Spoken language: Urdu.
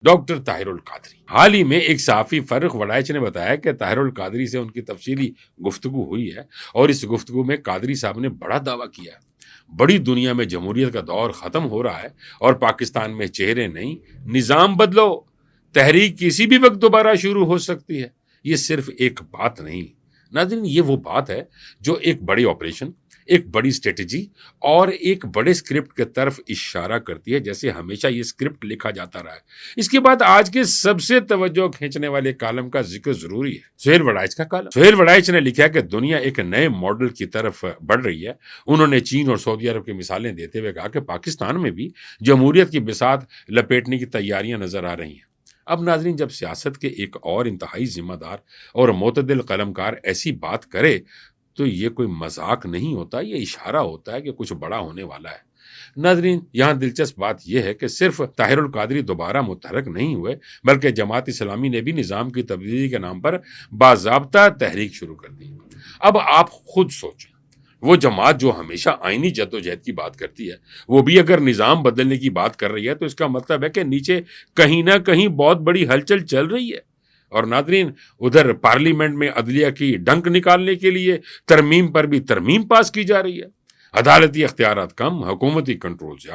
ڈاکٹر طاہر القادری۔ حال ہی میں ایک صحافی فرخ وڑائچ نے بتایا کہ طاہر القادری سے ان کی تفصیلی گفتگو ہوئی ہے اور اس گفتگو میں قادری صاحب نے بڑا دعویٰ کیا ہے بڑی دنیا میں جمہوریت کا دور ختم ہو رہا ہے اور پاکستان میں چہرے نہیں، نظام بدلو، تحریک کسی بھی وقت دوبارہ شروع ہو سکتی ہے۔ یہ صرف ایک بات نہیں ناظرین، یہ وہ بات ہے جو ایک بڑی آپریشن، ایک بڑی اسٹریٹجی اور ایک بڑے اسکرپٹ کی طرف اشارہ کرتی ہے، جیسے ہمیشہ یہ اسکرپٹ لکھا جاتا رہا ہے۔ اس کے بعد آج کے سب سے توجہ کھینچنے والے کالم کا ذکر ضروری ہے، سہیل وڑائچ کا کالم۔ سہیل وڑائچ نے لکھا کہ دنیا ایک نئے ماڈل کی طرف بڑھ رہی ہے۔ انہوں نے چین اور سعودی عرب کی مثالیں دیتے ہوئے کہا کہ پاکستان میں بھی جمہوریت کی بساط لپیٹنے کی تیاریاں نظر آ رہی ہیں۔ اب ناظرین، جب سیاست کے ایک اور انتہائی ذمہ دار اور معتدل قلمکار ایسی بات کرے تو یہ کوئی مذاق نہیں ہوتا، یہ اشارہ ہوتا ہے کہ کچھ بڑا ہونے والا ہے۔ ناظرین، یہاں دلچسپ بات یہ ہے کہ صرف طاہر القادری دوبارہ متحرک نہیں ہوئے، بلکہ جماعت اسلامی نے بھی نظام کی تبدیلی کے نام پر باضابطہ تحریک شروع کر دی۔ اب آپ خود سوچیں، وہ جماعت جو ہمیشہ آئینی جدوجہد کی بات کرتی ہے، وہ بھی اگر نظام بدلنے کی بات کر رہی ہے تو اس کا مطلب ہے کہ نیچے کہیں نہ کہیں بہت بڑی ہلچل چل رہی ہے۔ اور ناظرین، ادھر پارلیمنٹ میں عدلیہ کی ڈنک نکالنے کے لیے ترمیم پر بھی ترمیم پاس کی جا رہی ہے۔ عدالتی اختیارات کم، حکومتی کنٹرول زیادہ۔